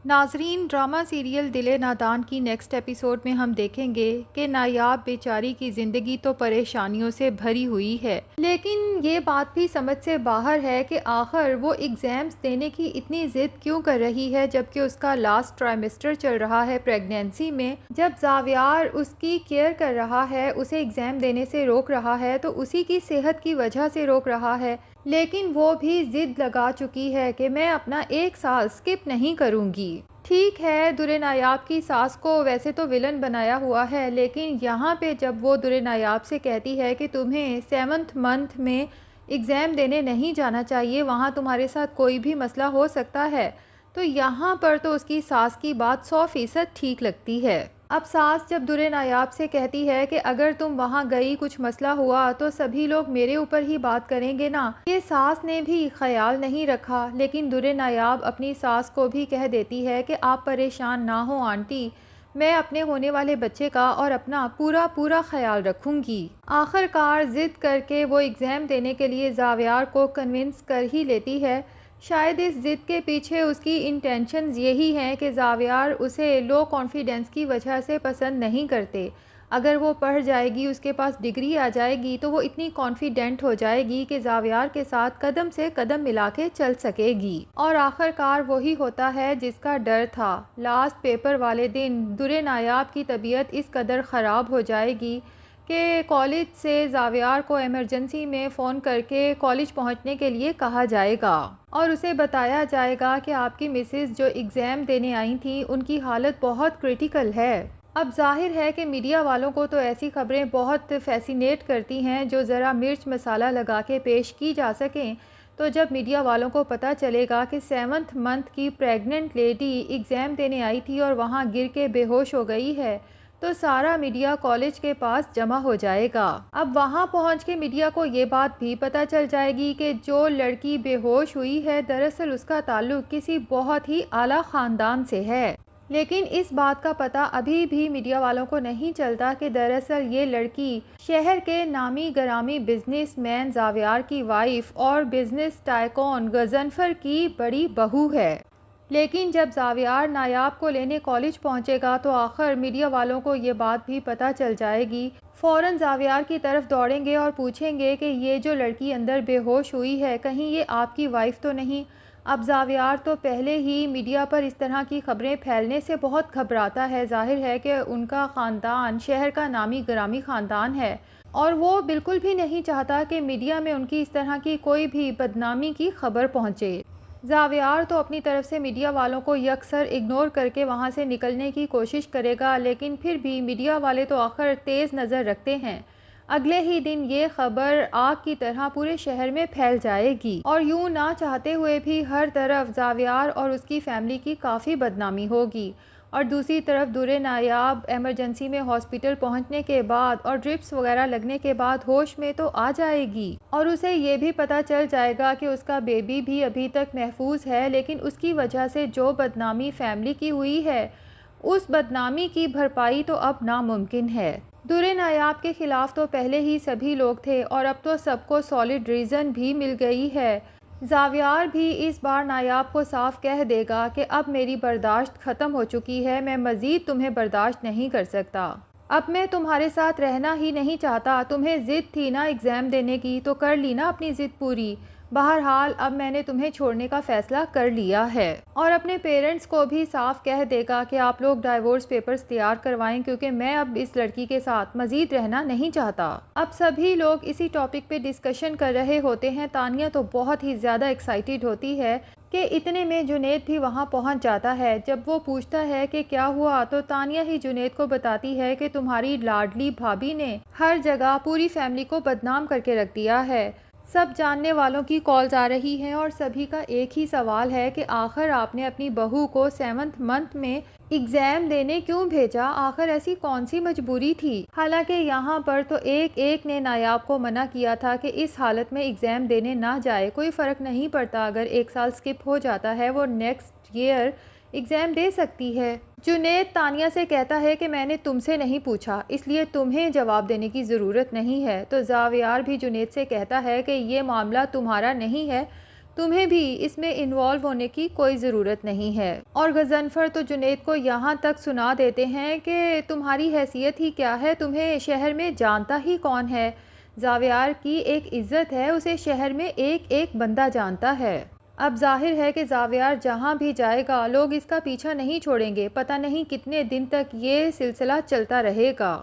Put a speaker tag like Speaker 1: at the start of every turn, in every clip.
Speaker 1: नाजरीन, drama serial दिले नादान की नेक्स्ट एपिसोड में हम देखेंगे कि नायाब बेचारी की ज़िंदगी तो परेशानियों से भरी हुई है, लेकिन ये बात भी समझ से बाहर है कि आखिर वो एग्ज़ाम्स देने की इतनी ज़िद क्यों कर रही है, जबकि उसका लास्ट ट्राइमेस्टर चल रहा है प्रेगनेंसी में। जब जावियार उसकी केयर कर रहा है, उसे एग्ज़ाम देने से रोक रहा है, तो उसी की सेहत की वजह से रोक रहा है, लेकिन वो भी ज़िद लगा चुकी है कि मैं अपना एक साल स्किप नहीं करूँगी। ठीक है, दुरे नायाब की सास को वैसे तो विलन बनाया हुआ है, लेकिन यहाँ पे जब वो दुरे नायाब से कहती है कि तुम्हें 7th मंथ में एग्ज़ाम देने नहीं जाना चाहिए, वहाँ तुम्हारे साथ कोई भी मसला हो सकता है, तो यहाँ पर तो उसकी सास की बात 100% ठीक लगती है। अब सास जब दुरे नायाब से कहती है कि अगर तुम वहाँ गई, कुछ मसला हुआ तो सभी लोग मेरे ऊपर ही बात करेंगे ना, ये सास ने भी ख्याल नहीं रखा। लेकिन दुरे नायाब अपनी सास को भी कह देती है कि आप परेशान ना हो आंटी, मैं अपने होने वाले बच्चे का और अपना पूरा पूरा ख्याल रखूँगी। आखिरकार ज़िद करके वो एग्ज़ाम देने के लिए जावियार को कन्विंस कर ही लेती है। शायद इस ज़िद के पीछे उसकी इंटेंशंस यही हैं कि जावियार उसे लो कॉन्फिडेंस की वजह से पसंद नहीं करते। अगर वो पढ़ जाएगी, उसके पास डिग्री आ जाएगी, तो वो इतनी कॉन्फिडेंट हो जाएगी कि जावियार के साथ कदम से कदम मिला के चल सकेगी। और आखिरकार वही होता है जिसका डर था। लास्ट पेपर वाले दिन दुरे नायाब की तबीयत इस कदर ख़राब हो जाएगी कि कॉलेज से जावियार को इमरजेंसी में फ़ोन करके कॉलेज पहुंचने के लिए कहा जाएगा और उसे बताया जाएगा कि आपकी मिसेस जो एग्ज़ाम देने आई थी, उनकी हालत बहुत क्रिटिकल है। अब जाहिर है कि मीडिया वालों को तो ऐसी खबरें बहुत फैसिनेट करती हैं जो ज़रा मिर्च मसाला लगा के पेश की जा सकें। तो जब मीडिया वालों को पता चलेगा कि 7th मंथ की प्रेग्नेंट लेडी एग्ज़ाम देने आई थी और वहाँ गिर के बेहोश हो गई है, तो सारा मीडिया कॉलेज के पास जमा हो जाएगा। अब वहां पहुंच के मीडिया को ये बात भी पता चल जाएगी कि जो लड़की बेहोश हुई है, दरअसल उसका ताल्लुक किसी बहुत ही आला ख़ानदान से है। लेकिन इस बात का पता अभी भी मीडिया वालों को नहीं चलता कि दरअसल ये लड़की शहर के नामी गरामी बिजनेसमैन जावियार की वाइफ और बिजनेस टाइकॉन गजनफर की बड़ी बहू है। लेकिन जब जावियार नायाब को लेने कॉलेज पहुंचेगा तो आखिर मीडिया वालों को ये बात भी पता चल जाएगी। फ़ौरन जावियार की तरफ दौड़ेंगे और पूछेंगे कि ये जो लड़की अंदर बेहोश हुई है, कहीं ये आपकी वाइफ तो नहीं। अब जावियार तो पहले ही मीडिया पर इस तरह की खबरें फैलने से बहुत घबराता है। जाहिर है कि उनका ख़ानदान शहर का नामी ग्रामी ख़ानदान है और वो बिल्कुल भी नहीं चाहता कि मीडिया में उनकी इस तरह की कोई भी बदनामी की खबर पहुँचे। जावियार तो अपनी तरफ से मीडिया वालों को यकसर इग्नोर करके वहां से निकलने की कोशिश करेगा, लेकिन फिर भी मीडिया वाले तो आखिर तेज़ नज़र रखते हैं। अगले ही दिन ये खबर आग की तरह पूरे शहर में फैल जाएगी और यूं ना चाहते हुए भी हर तरफ जावियार और उसकी फैमिली की काफ़ी बदनामी होगी। और दूसरी तरफ दुरे नायाब इमरजेंसी में हॉस्पिटल पहुंचने के बाद और ड्रिप्स वगैरह लगने के बाद होश में तो आ जाएगी और उसे ये भी पता चल जाएगा कि उसका बेबी भी अभी तक महफूज है, लेकिन उसकी वजह से जो बदनामी फैमिली की हुई है, उस बदनामी की भरपाई तो अब नामुमकिन है। दुरे नायाब के खिलाफ तो पहले ही सभी लोग थे और अब तो सबको सॉलिड रीज़न भी मिल गई है। जावियार भी इस बार नायाब को साफ कह देगा कि अब मेरी बर्दाश्त ख़त्म हो चुकी है, मैं मज़ीद तुम्हें बर्दाश्त नहीं कर सकता। अब मैं तुम्हारे साथ रहना ही नहीं चाहता। तुम्हें ज़िद थी ना एग्ज़ाम देने की, तो कर ली ना अपनी ज़िद पूरी। बहरहाल अब मैंने तुम्हें छोड़ने का फ़ैसला कर लिया है। और अपने पेरेंट्स को भी साफ कह देगा कि आप लोग डाइवोर्स पेपर्स तैयार करवाएं, क्योंकि मैं अब इस लड़की के साथ मज़ीद रहना नहीं चाहता। अब सभी लोग इसी टॉपिक पे डिस्कशन कर रहे होते हैं। तानिया तो बहुत ही ज़्यादा एक्साइटेड होती है कि इतने में जुनैद भी वहाँ पहुँच जाता है। जब वो पूछता है कि क्या हुआ, तो तानिया ही जुनैद को बताती है कि तुम्हारी लाडली भाभी ने हर जगह पूरी फैमिली को बदनाम करके रख दिया है। सब जानने वालों की कॉल्स आ रही हैं और सभी का एक ही सवाल है कि आखिर आपने अपनी बहू को 7th मंथ में एग्ज़ाम देने क्यों भेजा? आखिर ऐसी कौन सी मजबूरी थी? हालांकि यहाँ पर तो एक एक ने नायाब को मना किया था कि इस हालत में एग्ज़ाम देने ना जाए, कोई फ़र्क नहीं पड़ता, अगर एक साल स्किप हो जाता है वो नेक्स्ट ईयर एग्ज़ाम दे सकती है। जुनैद तानिया से कहता है कि मैंने तुमसे नहीं पूछा, इसलिए तुम्हें जवाब देने की ज़रूरत नहीं है। तो जावियार भी जुनैद से कहता है कि ये मामला तुम्हारा नहीं है, तुम्हें भी इसमें इन्वॉल्व होने की कोई ज़रूरत नहीं है। और गज़नफ़र तो जुनैद को यहाँ तक सुना देते हैं कि तुम्हारी हैसियत ही क्या है, तुम्हें शहर में जानता ही कौन है। ज़ावियार की एक इज़्ज़त है, उसे शहर में एक एक बंदा जानता है। अब जाहिर है कि ज़ावियार जहाँ भी जाएगा लोग इसका पीछा नहीं छोड़ेंगे। पता नहीं कितने दिन तक ये सिलसिला चलता रहेगा।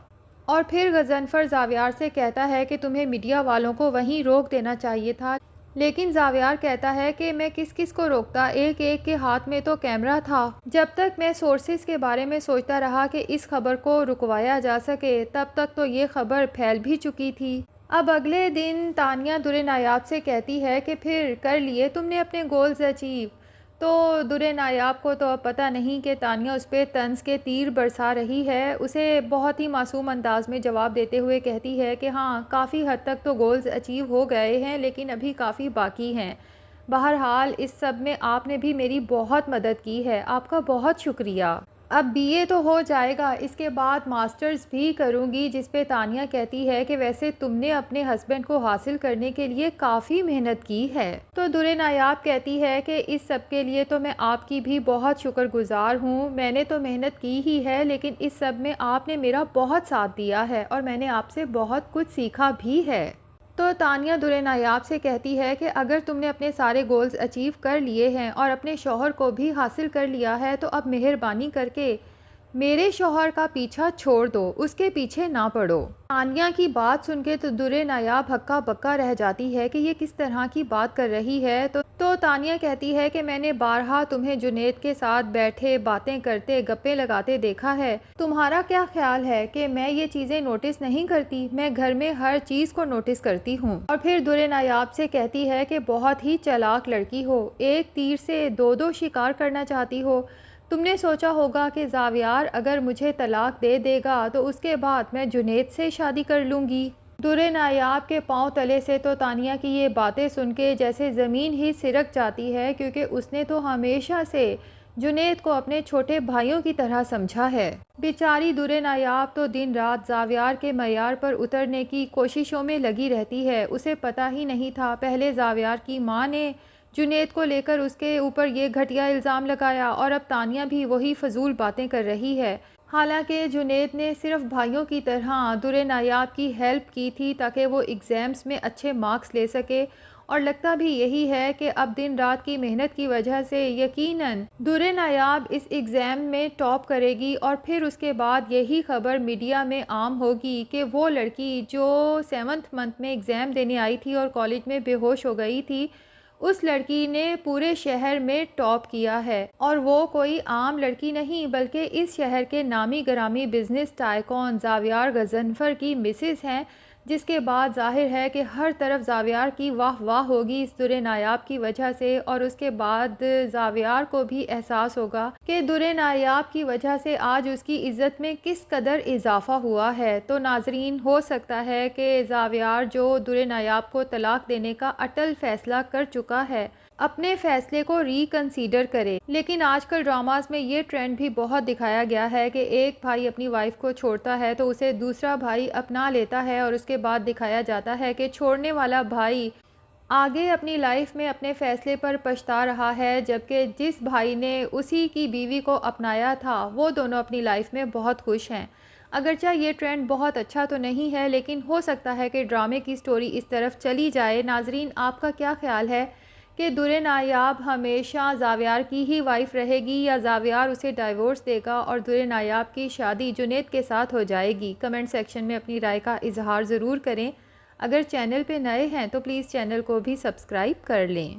Speaker 1: और फिर गज़नफ़र ज़ावियार से कहता है कि तुम्हें मीडिया वालों को वहीं रोक देना चाहिए था। लेकिन ज़ावियार कहता है कि मैं किस किस को रोकता, एक एक के हाथ में तो कैमरा था। जब तक मैं सोर्सेज के बारे में सोचता रहा कि इस खबर को रुकवाया जा सके, तब तक तो ये खबर फैल भी चुकी थी। अब अगले दिन तानिया दुर्रे नायाब से कहती है कि फिर कर लिए तुमने अपने गोल्स अचीव। तो दुर्रे नायाब को तो अब पता नहीं कि तानिया उस पर तंज के तीर बरसा रही है। उसे बहुत ही मासूम अंदाज में जवाब देते हुए कहती है कि हाँ, काफ़ी हद तक तो गोल्स अचीव हो गए हैं, लेकिन अभी काफ़ी बाकी हैं। बहरहाल इस सब में आपने भी मेरी बहुत मदद की है, आपका बहुत शुक्रिया। अब बीए तो हो जाएगा, इसके बाद मास्टर्स भी करूँगी, जिस पे तानिया कहती है कि वैसे तुमने अपने हस्बैंड को हासिल करने के लिए काफ़ी मेहनत की है। तो दुर्रे नायाब कहती है कि इस सब के लिए तो मैं आपकी भी बहुत शुक्रगुजार हूँ। मैंने तो मेहनत की ही है, लेकिन इस सब में आपने मेरा बहुत साथ दिया है और मैंने आपसे बहुत कुछ सीखा भी है। तो तानिया दुर्रे नायाब से कहती है कि अगर तुमने अपने सारे गोल्स अचीव कर लिए हैं और अपने शौहर को भी हासिल कर लिया है, तो अब मेहरबानी करके मेरे शौहर का पीछा छोड़ दो, उसके पीछे ना पड़ो। तानिया की बात सुन के तो दुर्रे नायाब हक्का बक्का रह जाती है कि ये किस तरह की बात कर रही है। तो तानिया कहती है कि मैंने बारहा तुम्हें जुनैद के साथ बैठे बातें करते गप्पे लगाते देखा है। तुम्हारा क्या ख्याल है कि मैं ये चीज़ें नोटिस नहीं करती? मैं घर में हर चीज़ को नोटिस करती हूँ। और फिर दुर्रे नायाब से कहती है कि बहुत ही चालाक लड़की हो, एक तीर से दो दो शिकार करना चाहती हो। तुमने सोचा होगा कि ज़ावियार अगर मुझे तलाक दे देगा तो उसके बाद मैं जुनैद से शादी कर लूँगी। दुर्रे नायाब के पांव तले से तो तानिया की ये बातें सुन के जैसे ज़मीन ही सिरक जाती है, क्योंकि उसने तो हमेशा से जुनैद को अपने छोटे भाइयों की तरह समझा है। बेचारी दुर्रे नायाब तो दिन रात ज़ावियार के मयार पर उतरने की कोशिशों में लगी रहती है। उसे पता ही नहीं था, पहले ज़ावियार की माँ ने जुनैद को लेकर उसके ऊपर ये घटिया इल्ज़ाम लगाया और अब तानिया भी वही फजूल बातें कर रही है। हालांकि जुनैद ने सिर्फ भाइयों की तरह दुर्रे नायाब की हेल्प की थी ताकि वो एग्ज़ाम्स में अच्छे मार्क्स ले सके, और लगता भी यही है कि अब दिन रात की मेहनत की वजह से यकीनन दुर्रे नायाब इस एग्ज़ाम में टॉप करेगी। और फिर उसके बाद यही खबर मीडिया में आम होगी कि वो लड़की जो 7th मंथ में एग्ज़ाम देने आई थी और कॉलेज में बेहोश हो गई थी, उस लड़की ने पूरे शहर में टॉप किया है। और वो कोई आम लड़की नहीं, बल्कि इस शहर के नामी गरामी बिजनेस टाइकॉन ज़ावियार गज़नफ़र की मिसेस हैं। जिसके बाद जाहिर है कि हर तरफ ज़ावियार की वाह वाह होगी इस दुर्रे नायाब की वजह से। और उसके बाद ज़ावियार को भी एहसास होगा कि दुर्रे नायाब की वजह से आज उसकी इज़्ज़त में किस कदर इजाफ़ा हुआ है। तो नाजरीन, हो सकता है कि ज़ावियार जो दुर्रे नायाब को तलाक देने का अटल फ़ैसला कर चुका है, अपने फ़ैसले को रिकंसीडर करे। लेकिन आजकल ड्रामास में ये ट्रेंड भी बहुत दिखाया गया है कि एक भाई अपनी वाइफ को छोड़ता है तो उसे दूसरा भाई अपना लेता है, और उसके बाद दिखाया जाता है कि छोड़ने वाला भाई आगे अपनी लाइफ में अपने फ़ैसले पर पछता रहा है, जबकि जिस भाई ने उसी की बीवी को अपनाया था वो दोनों अपनी लाइफ में बहुत खुश हैं। अगरचे ये ट्रेंड बहुत अच्छा तो नहीं है, लेकिन हो सकता है कि ड्रामे की स्टोरी इस तरफ चली जाए। नाजरीन, आपका क्या ख्याल है कि दुर्रे नायाब हमेशा ज़ावियार की ही वाइफ रहेगी, या ज़ावियार उसे डाइवोर्स देगा और दुर्रे नायाब की शादी जुनैद के साथ हो जाएगी? कमेंट सेक्शन में अपनी राय का इजहार ज़रूर करें। अगर चैनल पे नए हैं तो प्लीज़ चैनल को भी सब्सक्राइब कर लें।